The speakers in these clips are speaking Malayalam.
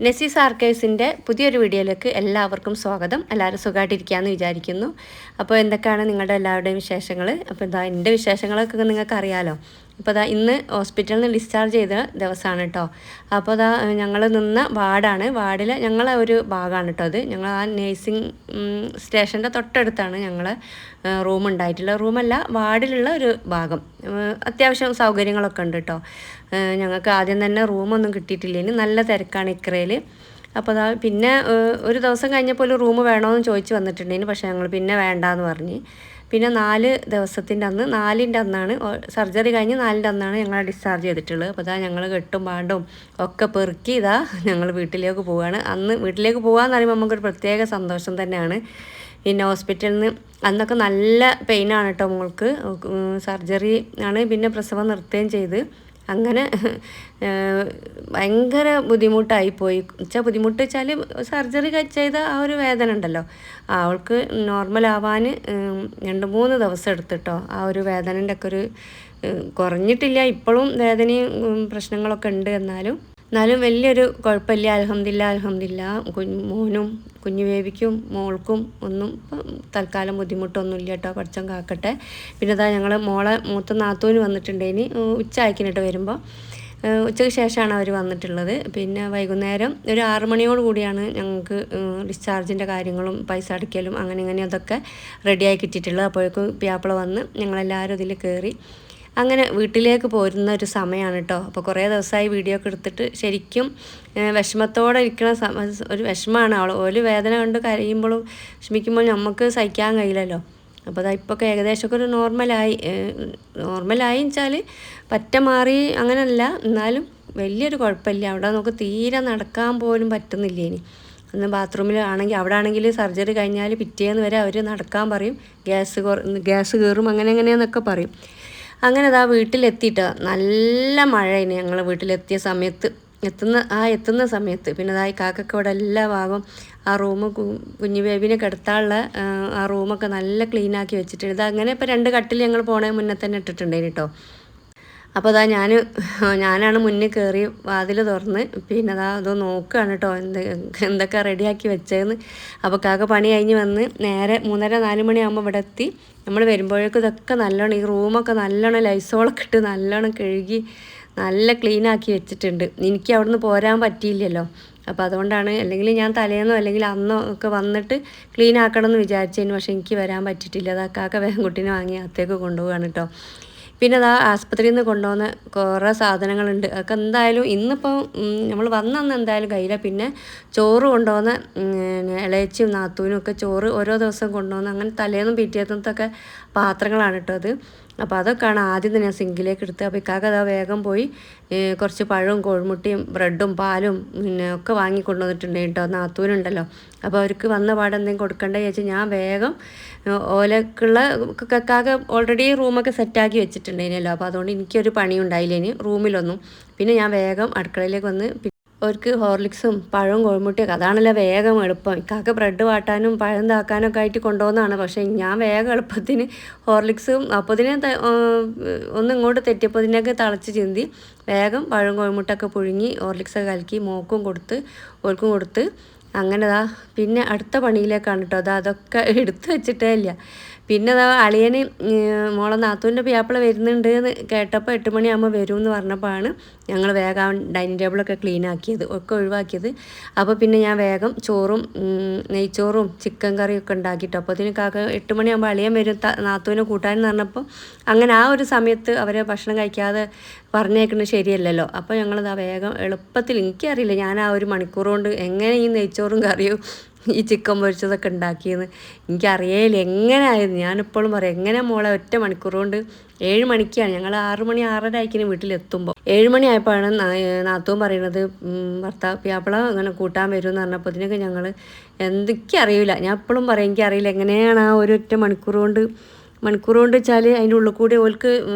നെസീസ് ആർക്കൈവ്സിൻ്റെ പുതിയൊരു വീഡിയോയിലേക്ക് എല്ലാവർക്കും സ്വാഗതം. എല്ലാവരും സുഖമായിട്ടിരിക്കുകയെന്ന് വിചാരിക്കുന്നു. അപ്പോൾ എന്തൊക്കെയാണ് നിങ്ങളുടെ എല്ലാവരുടെയും വിശേഷങ്ങൾ? അപ്പോൾ എന്താ എൻ്റെ വിശേഷങ്ങളൊക്കെ നിങ്ങൾക്ക് അറിയാമല്ലോ. അപ്പോൾ ഇതാ ഇന്ന് ഹോസ്പിറ്റലിൽ നിന്ന് ഡിസ്ചാർജ് ചെയ്ത ദിവസമാണ് കേട്ടോ. അപ്പോൾ ഇതാ ഞങ്ങൾ നിന്ന വാർഡാണ്. വാർഡിൽ ഞങ്ങളെ ഒരു ഭാഗമാണ് കേട്ടോ അത്. ഞങ്ങൾ ആ നേഴ്സിംഗ് സ്റ്റേഷൻ്റെ തൊട്ടടുത്താണ് ഞങ്ങളെ റൂം ഉണ്ടായിട്ടുള്ള റൂമല്ല, വാർഡിലുള്ള ഒരു ഭാഗം. അത്യാവശ്യം സൗകര്യങ്ങളൊക്കെ ഉണ്ട് കേട്ടോ. ഞങ്ങൾക്ക് ആദ്യം തന്നെ റൂമൊന്നും കിട്ടിയിട്ടില്ല. ഇനി നല്ല തിരക്കാണ് ഇക്രയിൽ. അപ്പോൾ അതാ പിന്നെ ഒരു ദിവസം കഴിഞ്ഞപ്പോൾ ഒരു റൂം വേണമെന്ന് ചോദിച്ച് വന്നിട്ടുണ്ടെങ്കിൽ, പക്ഷേ ഞങ്ങൾ പിന്നെ വേണ്ടാന്ന് പറഞ്ഞ്. പിന്നെ 4 ദിവസത്തിൻ്റെ അന്ന് 4ൻ്റെ അന്നാണ് സർജറി കഴിഞ്ഞ് 4ൻ്റെ അന്നാണ് ഞങ്ങളെ ഡിസ്ചാർജ് ചെയ്തിട്ടുള്ളത്. അപ്പോൾ ഇതാ ഞങ്ങൾ കെട്ടും പാണ്ടും ഒക്കെ പെറുക്കി ഇതാ ഞങ്ങൾ വീട്ടിലേക്ക് പോവുകയാണ്. അന്ന് വീട്ടിലേക്ക് പോകാമെന്ന് പറയുമ്പോൾ നമുക്കൊരു പ്രത്യേക സന്തോഷം തന്നെയാണ്. പിന്നെ ഹോസ്പിറ്റലിൽ നിന്ന് അന്നൊക്കെ നല്ല പെയിനാണ് കേട്ടോ മോൾക്ക്. സർജറി ആണ്, പിന്നെ പ്രസവം നിർത്തുകയും ചെയ്ത്. അങ്ങനെ ഭയങ്കര ബുദ്ധിമുട്ടായിപ്പോയി. ബുദ്ധിമുട്ട് വെച്ചാൽ സർജറി ചെയ്ത ആ ഒരു വേദന ഉണ്ടല്ലോ, അവൾക്ക് നോർമലാവാൻ 2-3 ദിവസം എടുത്തിട്ടോ. ആ ഒരു വേദനൻ്റെ ഒക്കെ ഒരു കുറഞ്ഞിട്ടില്ല, ഇപ്പോഴും വേദനയും പ്രശ്നങ്ങളൊക്കെ ഉണ്ട്. എന്നാലും വലിയൊരു കുഴപ്പമില്ല. അൽഹംദുലില്ല. മോനും കുഞ്ഞു ബേബിക്കും മോൾക്കും ഒന്നും തൽക്കാലം ബുദ്ധിമുട്ടൊന്നുമില്ല കേട്ടോ, പടച്ചോൻ കാക്കട്ടെ. പിന്നെ അതാ ഞങ്ങൾ മോളെ മൂത്ത നാത്തൂന് വന്നിട്ടുണ്ടേനി ഉച്ച ആയിക്കിനിട്ട് വരുമ്പോൾ. ഉച്ചയ്ക്ക് ശേഷമാണ് അവർ വന്നിട്ടുള്ളത്. പിന്നെ വൈകുന്നേരം ഒരു 6 മണിയോട് കൂടിയാണ് ഞങ്ങൾക്ക് ഡിസ്ചാർജിൻ്റെ കാര്യങ്ങളും പൈസ അടയ്ക്കലും അങ്ങനെ അതൊക്കെ റെഡിയായി കിട്ടിയിട്ടുള്ളത്. അപ്പോഴേക്കും പിയാപ്പിള വന്ന് ഞങ്ങളെല്ലാവരും ഇതിൽ കയറി അങ്ങനെ വീട്ടിലേക്ക് പോരുന്ന ഒരു സമയമാണ് കേട്ടോ. അപ്പോൾ കുറേ ദിവസമായി വീഡിയോ ഒക്കെ എടുത്തിട്ട് ശരിക്കും വിഷമത്തോടെ ഇരിക്കുന്ന ഒരു വിഷമമാണ്. ഒരു വേദന കൊണ്ട് കരയുമ്പോഴും വിഷമിക്കുമ്പോൾ നമുക്ക് സഹിക്കാൻ കഴിയില്ലല്ലോ. അപ്പോൾ അതാ ഇപ്പോൾ ഏകദേശമൊക്കെ ഒരു നോർമലായി വെച്ചാൽ പറ്റ മാറി അങ്ങനെയല്ല, എന്നാലും വലിയൊരു കുഴപ്പമില്ല. അവിടെ നമുക്ക് തീരെ നടക്കാൻ പോലും പറ്റുന്നില്ല. ഇനി അന്ന് ബാത്റൂമിൽ ആണെങ്കിൽ അവിടെ ആണെങ്കിൽ സർജറി കഴിഞ്ഞാൽ പിറ്റേന്ന് വരെ അവർ നടക്കാൻ പറയും, ഗ്യാസ് കയറും അങ്ങനെയെന്നൊക്കെ പറയും. അങ്ങനെ അതാ വീട്ടിലെത്തിയിട്ട് നല്ല മഴയിന്. ഞങ്ങൾ വീട്ടിലെത്തിയ സമയത്ത് എത്തുന്ന സമയത്ത് പിന്നെ അതായി കാക്കൊക്കെ ഇവിടെ എല്ലാ ഭാഗവും ആ റൂം കുഞ്ഞു ബേബിനെ കിടത്താനുള്ള ആ റൂമൊക്കെ നല്ല ക്ലീനാക്കി വെച്ചിട്ടുണ്ട്. ഇത് അങ്ങനെ ഇപ്പോൾ 2 കട്ടിൽ ഞങ്ങൾ പോണേ മുന്നേ തന്നെ ഇട്ടിട്ടുണ്ടായിരുന്നു കേട്ടോ. അപ്പോൾ അതാ ഞാനാണ് മുന്നിൽ കയറി വാതിൽ തുറന്ന് പിന്നെ അത് നോക്കുകയാണ് കേട്ടോ എന്തൊക്കെ റെഡിയാക്കി വെച്ചതെന്ന്. അപ്പോൾ കാക്ക പണി കഴിഞ്ഞ് വന്ന് നേരെ 3:30-4 മണിയാകുമ്പോൾ ഇവിടെ എത്തി. നമ്മൾ വരുമ്പോഴേക്കും ഇതൊക്കെ നല്ലോണം ഈ റൂമൊക്കെ നല്ലോണം ലൈസോളൊക്കെ ഇട്ട് നല്ലോണം കഴുകി നല്ല ക്ലീനാക്കി വെച്ചിട്ടുണ്ട്. എനിക്ക് അവിടെ നിന്ന് പോരാൻ പറ്റിയില്ലല്ലോ. അപ്പോൾ അതുകൊണ്ടാണ്, അല്ലെങ്കിൽ ഞാൻ തലേന്നോ അല്ലെങ്കിൽ അന്നോ ഒക്കെ വന്നിട്ട് ക്ലീൻ ആക്കണം എന്ന് വിചാരിച്ചതിന്, പക്ഷേ എനിക്ക് വരാൻ പറ്റിയിട്ടില്ല. അത് കാക്ക വേഗം കുട്ടീനെ വാങ്ങി അകത്തേക്ക് കൊണ്ടുപോവുകയാണ് കേട്ടോ. പിന്നെ അതാ ആസ്പത്രിയിൽ നിന്ന് കൊണ്ടുപോകുന്ന കുറേ സാധനങ്ങളുണ്ട്. അതൊക്കെ എന്തായാലും ഇന്നിപ്പം നമ്മൾ വന്നന്ന് എന്തായാലും കഴിയില്ല. പിന്നെ ചോറ് കൊണ്ടുപോകുന്ന ഇളയച്ചിയും നാത്തൂനും ഒക്കെ ചോറ് ഓരോ ദിവസം കൊണ്ടുപോകുന്ന അങ്ങനെ തലേന്നും പിറ്റേന്നത്തൊക്കെ പാത്രങ്ങളാണ് കേട്ടോ അത്. അപ്പോൾ അതൊക്കെയാണ് ആദ്യം തന്നെ ഞാൻ സിങ്കിലേക്ക് എടുത്ത്. അപ്പോൾ ഇക്കാക്ക അതാ വേഗം പോയി കുറച്ച് പഴവും കോഴിമുട്ടയും ബ്രെഡും പാലും പിന്നെ ഒക്കെ വാങ്ങി കൊണ്ടുവന്നിട്ടുണ്ട് കേട്ടോ. നാത്തൂനുണ്ടല്ലോ, അപ്പോൾ അവർക്ക് വന്ന പാടെ എന്തെങ്കിലും കൊടുക്കണ്ടേ ചോദിച്ചാൽ ഞാൻ വേഗം ഓലക്കുള്ള കക്കാകെ ഓൾറെഡി റൂമൊക്കെ സെറ്റാക്കി വെച്ചിട്ടുണ്ടായിരുന്നല്ലോ. അപ്പോൾ അതുകൊണ്ട് എനിക്കൊരു പണിയും ഉണ്ടായില്ല ഇനി റൂമിലൊന്നും. പിന്നെ ഞാൻ വേഗം അടുക്കളയിലേക്ക് വന്ന് അവർക്ക് ഹോർലിക്സും പഴവും കോഴിമുട്ടിയൊക്കെ അതാണല്ലോ വേഗം എളുപ്പം. ഇക്കാക്ക് ബ്രെഡ് വാട്ടാനും പഴം താക്കാനും ഒക്കെ ആയിട്ട് കൊണ്ടുപോകുന്നതാണ്. പക്ഷേ ഞാൻ വേഗം എളുപ്പത്തിന് ഹോർലിക്സും അപ്പതിനെ ഒന്ന് ഇങ്ങോട്ട് തെറ്റിയപ്പോൾ ഇതിനൊക്കെ തിളച്ച് ചിന്തി വേഗം പഴം കോഴിമുട്ടൊക്കെ പുഴുങ്ങി ഹോർലിക്സൊക്കെ കലക്കി മോക്കും കൊടുത്ത് ഓൽക്കും കൊടുത്ത് അങ്ങനെതാ പിന്നെ അടുത്ത പണിയിലേക്കാണ് കേട്ടോ. അതൊക്കെ എടുത്ത് വെച്ചിട്ടേ ഇല്ല. പിന്നെ അതാ അളിയന് മോളെ നാത്തൂൻ്റെ പിയാപ്പിള വരുന്നുണ്ട് എന്ന് കേട്ടപ്പോൾ 8 മണിയാകുമ്പോൾ വരും എന്ന് പറഞ്ഞപ്പോഴാണ് ഞങ്ങൾ വേഗം ഡൈനിങ് ടേബിളൊക്കെ ക്ലീൻ ആക്കിയത്, ഒക്കെ ഒഴിവാക്കിയത്. അപ്പോൾ പിന്നെ ഞാൻ വേഗം ചോറും നെയ്ച്ചോറും ചിക്കൻ കറിയൊക്കെ ഉണ്ടാക്കിയിട്ടോ. അപ്പോൾ അതിന് കാക്ക 8 മണിയാകുമ്പോൾ അളിയൻ വരും നാത്തൂനെ കൂട്ടാനെന്ന് പറഞ്ഞപ്പോൾ അങ്ങനെ ആ ഒരു സമയത്ത് അവരെ ഭക്ഷണം കഴിക്കാതെ പറഞ്ഞേക്കുന്നത് ശരിയല്ലല്ലോ. അപ്പോൾ ഞങ്ങളത് വേഗം എളുപ്പത്തിൽ, എനിക്കറിയില്ല ഞാൻ ആ 1 മണിക്കൂർ കൊണ്ട് എങ്ങനെ ഈ നെയ്ച്ചോറും കറിയും ഈ ചിക്കൻ പൊരിച്ചതൊക്കെ ഉണ്ടാക്കിയെന്ന് എനിക്കറിയില്ല എങ്ങനെയായിരുന്നു. ഞാനിപ്പോഴും പറയാം എങ്ങനെ മോളെ 1 മണിക്കൂർ കൊണ്ട് 7 മണിക്കാണ് ഞങ്ങൾ 6 മണി 6:30 ആയിക്കിന് വീട്ടിലെത്തുമ്പോൾ 7 മണിയായപ്പോഴാണ് നാത്തൂൻ പറയുന്നത് ഭർത്താവ് പിയാപ്പിള അങ്ങനെ കൂട്ടാൻ വരുമെന്ന് പറഞ്ഞപ്പോൾ ഇതിനൊക്കെ ഞങ്ങൾ എന്തൊക്കെയറിയില്ല. ഞാൻ എപ്പോഴും പറയും എനിക്കറിയില്ല എങ്ങനെയാണ് ആ 1 മണിക്കൂർ കൊണ്ട് വെച്ചാൽ അതിൻ്റെ ഉള്ളിൽ കൂടി ഓൾക്ക്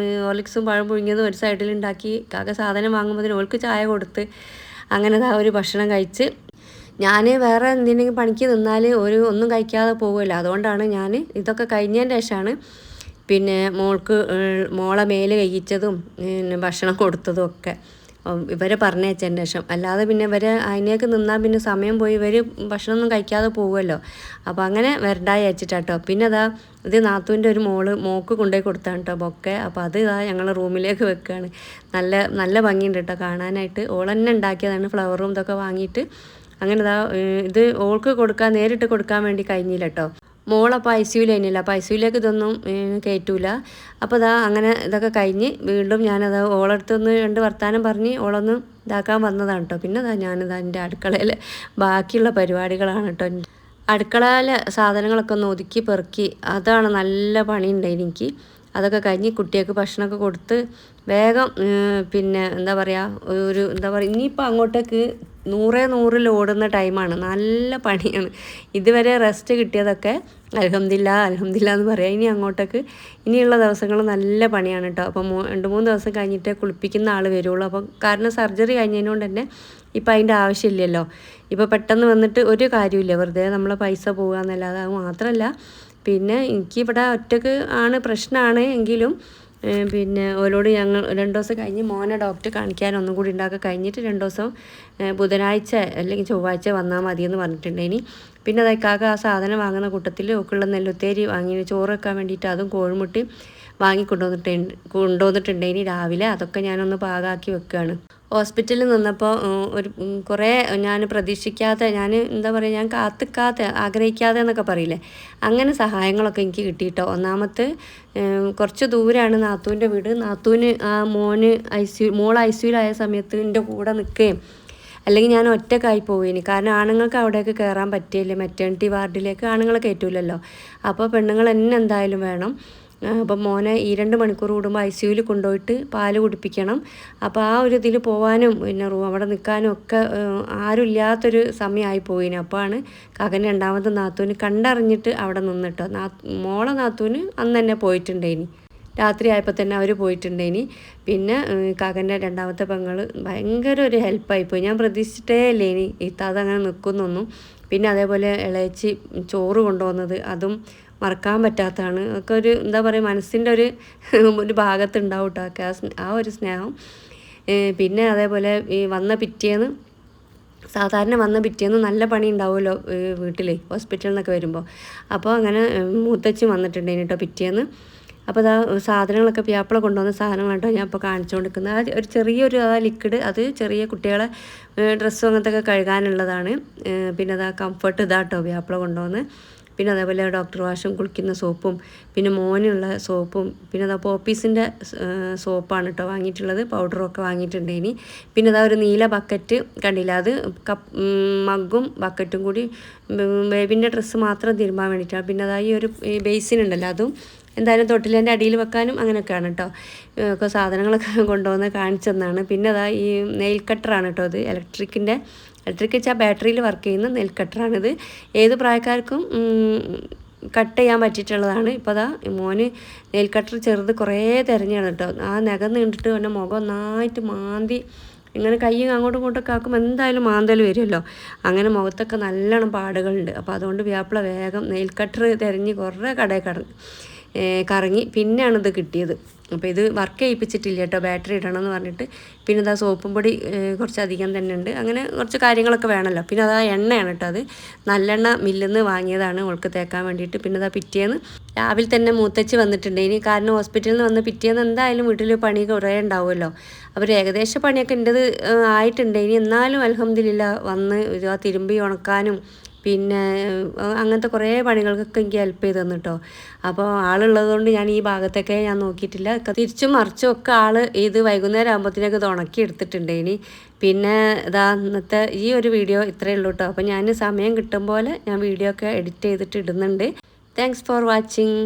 ഹോർലിക്സും പഴം പുഴുങ്ങിയതും ഒരു സൈഡിൽ ഉണ്ടാക്കി കാക്ക സാധനം വാങ്ങുമ്പോൾ ഓൾക്ക് ചായ കൊടുത്ത് അങ്ങനെ ഒരു ഭക്ഷണം കഴിച്ച് ഞാൻ വേറെ എന്തെങ്കിലും പണിക്ക് നിന്നാൽ ഒന്നും കഴിക്കാതെ പോകുമല്ലോ. അതുകൊണ്ടാണ് ഞാൻ ഇതൊക്കെ കഴിഞ്ഞതിൻ്റെ ശേഷമാണ് പിന്നെ മോളെ മേല് കഴിച്ചതും പിന്നെ ഭക്ഷണം കൊടുത്തതും ഒക്കെ. ഇവരെ പറഞ്ഞയച്ചതിന് ശേഷം. അല്ലാതെ പിന്നെ ഇവരെ അതിനേക്ക് നിന്നാൽ പിന്നെ സമയം പോയി ഇവർ ഭക്ഷണമൊന്നും കഴിക്കാതെ പോകുമല്ലോ. അപ്പോൾ അങ്ങനെ വരണ്ടായി വെച്ചിട്ടാട്ടോ. പിന്നെ അതാ ഇത് നാത്തൂൻ്റെ ഒരു മോക്ക് കൊണ്ടുപോയി കൊടുത്താണ് കേട്ടോ ബൊക്കെ. അപ്പോൾ അത് ഇതാ ഞങ്ങൾ റൂമിലേക്ക് വെക്കുകയാണ്. നല്ല നല്ല ഭംഗിയുണ്ട് കേട്ടോ കാണാനായിട്ട്. ഓൾ തന്നെ ഉണ്ടാക്കിയതാണ്, ഫ്ലവറും ഇതൊക്കെ വാങ്ങിയിട്ട്. അങ്ങനെ ഇതാ ഇത് ഓൾക്ക് നേരിട്ട് കൊടുക്കാൻ വേണ്ടി കഴിഞ്ഞില്ല കേട്ടോ. മോളപ്പോൾ ഐ സിയുയിൽ കഴിഞ്ഞില്ല. അപ്പോൾ ഐ സിയുയിലേക്ക് ഇതൊന്നും കയറ്റൂല. അപ്പോൾ ഇതാ അങ്ങനെ ഇതൊക്കെ കഴിഞ്ഞ് വീണ്ടും ഞാനത് ഓളടുത്തൊന്ന് 2 വർത്താനം പറഞ്ഞ് ഓളൊന്ന് ഇതാക്കാൻ വന്നതാണ് കേട്ടോ. പിന്നെ ഞാനിതാ എൻ്റെ അടുക്കളയിൽ ബാക്കിയുള്ള പരിപാടികളാണ് കേട്ടോ. അടുക്കളയിലെ സാധനങ്ങളൊക്കെ ഒന്ന് ഒതുക്കി പെറുക്കി അതാണ് നല്ല പണിയുണ്ട് എനിക്ക്. അതൊക്കെ കഴിഞ്ഞ് കുട്ടികൾക്ക് ഭക്ഷണമൊക്കെ കൊടുത്ത് വേഗം പിന്നെ എന്താ പറയുക ഇനിയിപ്പോൾ അങ്ങോട്ടേക്ക് 100 ഓടുന്ന ടൈമാണ്. നല്ല പണിയാണ്. ഇതുവരെ റെസ്റ്റ് കിട്ടിയതൊക്കെ അൽഹംദുലില്ലാ എന്ന് പറയാം. ഇനി അങ്ങോട്ടേക്ക് ഇനിയുള്ള ദിവസങ്ങൾ നല്ല പണിയാണ് കേട്ടോ. അപ്പം 2-3 ദിവസം കഴിഞ്ഞിട്ടേ കുളിപ്പിക്കുന്ന ആൾ വരുള്ളൂ. അപ്പം കാരണം സർജറി കഴിഞ്ഞതിനോണ്ട് തന്നെ ഇപ്പം അതിൻ്റെ ആവശ്യമില്ലല്ലോ. ഇപ്പോൾ പെട്ടെന്ന് വന്നിട്ട് ഒരു കാര്യമില്ല, വെറുതെ നമ്മളെ പൈസ പോകുക എന്നല്ലാതെ. അത് മാത്രമല്ല പിന്നെ എനിക്കിവിടെ ഒറ്റക്ക് ആണ് പ്രശ്നമാണ് എങ്കിലും പിന്നെ ഓരോട് ഞങ്ങൾ 2 ദിവസം കഴിഞ്ഞ് മോനെ ഡോക്ടറെ കാണിക്കാൻ ഒന്നും കൂടി ഉണ്ടാക്കി കഴിഞ്ഞിട്ട് 2 ദിവസം ബുധനാഴ്ച അല്ലെങ്കിൽ ചൊവ്വാഴ്ച വന്നാൽ മതിയെന്ന് പറഞ്ഞിട്ടുണ്ടേനി. പിന്നെ അതൊക്കെ ആ സാധനം വാങ്ങുന്ന കൂട്ടത്തിൽ ഒക്കെയുള്ള നെല്ലുത്തേരി വാങ്ങി ചോറ് വെക്കാൻ വേണ്ടിയിട്ട് അതും കോഴിമുട്ടി വാങ്ങി കൊണ്ടുവന്നിട്ടുണ്ടേനി രാവിലെ. അതൊക്കെ ഞാനൊന്ന് പാകാക്കി വെക്കുകയാണ്. ഹോസ്പിറ്റലിൽ നിന്നപ്പോൾ കുറേ ഞാൻ പ്രതീക്ഷിക്കാതെ എന്താ പറയുക ഞാൻ ആഗ്രഹിക്കാതെ എന്നൊക്കെ പറയില്ലേ, അങ്ങനെ സഹായങ്ങളൊക്കെ എനിക്ക് കിട്ടിയിട്ടോ. ഒന്നാമത്തെ കുറച്ച് ദൂരമാണ് നാത്തൂൻ്റെ വീട്. നാത്തൂന് ആ മോൾ ഐ സിയുലായ സമയത്ത് എൻ്റെ കൂടെ നിൽക്കുകയും അല്ലെങ്കിൽ ഞാൻ ഒറ്റക്കായി പോവുകയിനി. കാരണം ആണുങ്ങൾക്ക് അവിടേക്ക് കയറാൻ പറ്റിയില്ലേ, മെറ്റേണിറ്റി വാർഡിലേക്ക് ആണുങ്ങളെ കയറ്റൂലല്ലോ. അപ്പോൾ പെണ്ണുങ്ങൾ തന്നെ എന്തായാലും വേണം. അപ്പം മോനെ 2 മണിക്കൂർ കൂടുമ്പോൾ ഐ സിയുയിൽ കൊണ്ടുപോയിട്ട് പാല് കുടിപ്പിക്കണം. അപ്പോൾ ആ ഒരു ഇതിൽ പോകാനും പിന്നെ അവിടെ നിൽക്കാനും ഒക്കെ ആരും ഇല്ലാത്തൊരു സമയമായി പോയിന്. അപ്പോഴാണ് കാക്കൻ്റെ 2ാമത്തെ നാത്തൂന് കണ്ടറിഞ്ഞിട്ട് അവിടെ നിന്നിട്ടോ. മോളെ നാത്തൂന് അന്ന് തന്നെ പോയിട്ടുണ്ടേനി, രാത്രി ആയപ്പോൾ തന്നെ അവർ പോയിട്ടുണ്ടേനി. പിന്നെ കാക്കൻ്റെ 2ാമത്തെ പെങ്ങൾ ഭയങ്കര ഒരു ഹെൽപ്പായിപ്പോയി. ഞാൻ പ്രതീക്ഷിച്ചിട്ടേ ഇല്ലേ ഇനി ഇത്താതെ അങ്ങനെ നിൽക്കുന്നൊന്നും. പിന്നെ അതേപോലെ ഇളയച്ചി ചോറ് കൊണ്ടുവന്നത് അതും മറക്കാൻ പറ്റാത്തതാണ്. ഒക്കെ ഒരു എന്താ പറയുക മനസ്സിൻ്റെ ഒരു ഭാഗത്തുണ്ടാവും കേട്ടോ ആ ഒരു സ്നേഹം. പിന്നെ അതേപോലെ ഈ സാധാരണ വന്ന പിറ്റേന്ന് നല്ല പണി ഉണ്ടാവുമല്ലോ വീട്ടിൽ ഹോസ്പിറ്റലിൽ നിന്നൊക്കെ വരുമ്പോൾ. അപ്പോൾ അങ്ങനെ മൂത്തച്ഛൻ വന്നിട്ടുണ്ടായിരുന്നു കേട്ടോ പിറ്റേന്ന്. അപ്പോൾ അതാ സാധനങ്ങളൊക്കെ പ്യാപ്പിള കൊണ്ടുവന്ന സാധനങ്ങളാട്ടോ ഞാൻ ഇപ്പോൾ കാണിച്ചു കൊടുക്കുന്നത്. ഒരു ചെറിയൊരു ലിക്വിഡ്, അത് ചെറിയ കുട്ടികളെ ഡ്രസ്സും അങ്ങനത്തെ ഒക്കെ കഴുകാനുള്ളതാണ്. പിന്നെ അതാ കംഫർട്ട് ഇതാട്ടോ പ്യാപ്പിള കൊണ്ടുവന്ന്. പിന്നെ അതേപോലെ ഡോക്ടർ വാഷും കുളിക്കുന്ന സോപ്പും പിന്നെ മോനുള്ള സോപ്പും പിന്നെ അതാ പോപ്പീസിൻ്റെ സോപ്പാണ് കേട്ടോ വാങ്ങിയിട്ടുള്ളത്. പൗഡറൊക്കെ വാങ്ങിയിട്ടുണ്ട്. ഇനി പിന്നെ അതാ ഒരു നീല ബക്കറ്റ് കണ്ടില്ല, അത് മഗ്ഗും ബക്കറ്റും കൂടി ബേബിൻ്റെ ഡ്രസ്സ് മാത്രം തിരുമ്പാൻ വേണ്ടിയിട്ടാണ്. പിന്നെ അതാ ഈ ഒരു ബേസിനുണ്ടല്ലോ, അതും എന്തായാലും തൊട്ടിലേൻ്റെ അടിയിൽ വെക്കാനും അങ്ങനെയൊക്കെയാണ് കേട്ടോ. ഒക്കെ സാധനങ്ങളൊക്കെ കൊണ്ടുവന്ന് കാണിച്ചെന്നാണ്. പിന്നെ അതാ ഈ നെയിൽ കട്ടറാണ് കേട്ടോ. ഇത് ഇലക്ട്രിക് വെച്ചാൽ ബാറ്ററിയിൽ വർക്ക് ചെയ്യുന്ന നെയിൽ കട്ടറാണിത്. ഏത് പ്രായക്കാർക്കും കട്ട് ചെയ്യാൻ പറ്റിയിട്ടുള്ളതാണ്. ഇപ്പോൾ അതാ മോന് നെയിൽ കട്ടർ ചെറുത് കുറേ തിരഞ്ഞാണ് കേട്ടോ. ആ നഖം നീണ്ടിട്ട് അവൻ്റെ മുഖം ഒന്നായിട്ട് മാന്തി ഇങ്ങനെ കൈ അങ്ങോട്ടും ഇങ്ങോട്ടൊക്കെ ആക്കുമ്പോൾ എന്തായാലും മാന്തൽ വരുമല്ലോ. അങ്ങനെ മുഖത്തൊക്കെ നല്ലോണം പാടുകളുണ്ട്. അപ്പോൾ അതുകൊണ്ട് വ്യാപ്പിള വേഗം നെയിൽ കട്ടർ തിരഞ്ഞ് കുറേ കടയിൽ കറങ്ങി പിന്നെയാണ് ഇത് കിട്ടിയത്. അപ്പോൾ ഇത് വർക്ക് ചെയ്യിപ്പിച്ചിട്ടില്ല കേട്ടോ, ബാറ്ററി ഇടണം എന്ന് പറഞ്ഞിട്ട്. പിന്നെ അതാ സോപ്പും പൊടി കുറച്ചധികം തന്നെ ഉണ്ട്. അങ്ങനെ കുറച്ച് കാര്യങ്ങളൊക്കെ വേണമല്ലോ. പിന്നെ അതാ എണ്ണയാണ് കേട്ടോ, അത് നല്ലെണ്ണ മില്ലിൽ നിന്ന് വാങ്ങിയതാണ് അവൾക്ക് തേക്കാൻ വേണ്ടിയിട്ട്. പിന്നെ അതാ പിറ്റേന്ന് രാവിലെ തന്നെ മൂത്തച്ഛി വന്നിട്ടുണ്ട്. ഇനി കാരണം ഹോസ്പിറ്റലിൽ നിന്ന് വന്ന് പിറ്റേന്ന് എന്തായാലും വീട്ടിൽ പണി കുറേ ഉണ്ടാവുമല്ലോ. അവർ ഏകദേശം പണിയൊക്കെ എൻ്റെത് ആയിട്ടുണ്ട്. ഇനി എന്നാലും അൽഹംദുലില്ലാ വന്ന് ആ തിരുമ്പി ഉണക്കാനും പിന്നെ അങ്ങനത്തെ കുറേ പണികൾക്കൊക്കെ എനിക്ക് ഹെൽപ്പ് ചെയ്ത് തന്നു കേട്ടോ. അപ്പോൾ ആളുള്ളത് കൊണ്ട് ഞാൻ ഈ ഭാഗത്തൊക്കെ ഞാൻ നോക്കിയിട്ടില്ല. തിരിച്ചും മറിച്ചും ഒക്കെ ഇത് വൈകുന്നേരം ആകുമ്പോഴത്തേക്ക് ഇത് ഉണക്കി എടുത്തിട്ടുണ്ട്. ഇനി പിന്നെ ഇന്നത്തെ ഈ ഒരു വീഡിയോ ഇത്രയേ ഉള്ളൂ കേട്ടോ. അപ്പോൾ ഞാൻ സമയം കിട്ടും പോലെ ഞാൻ വീഡിയോ ഒക്കെ എഡിറ്റ് ചെയ്തിട്ട് ഇടുന്നുണ്ട്. Thanks for watching.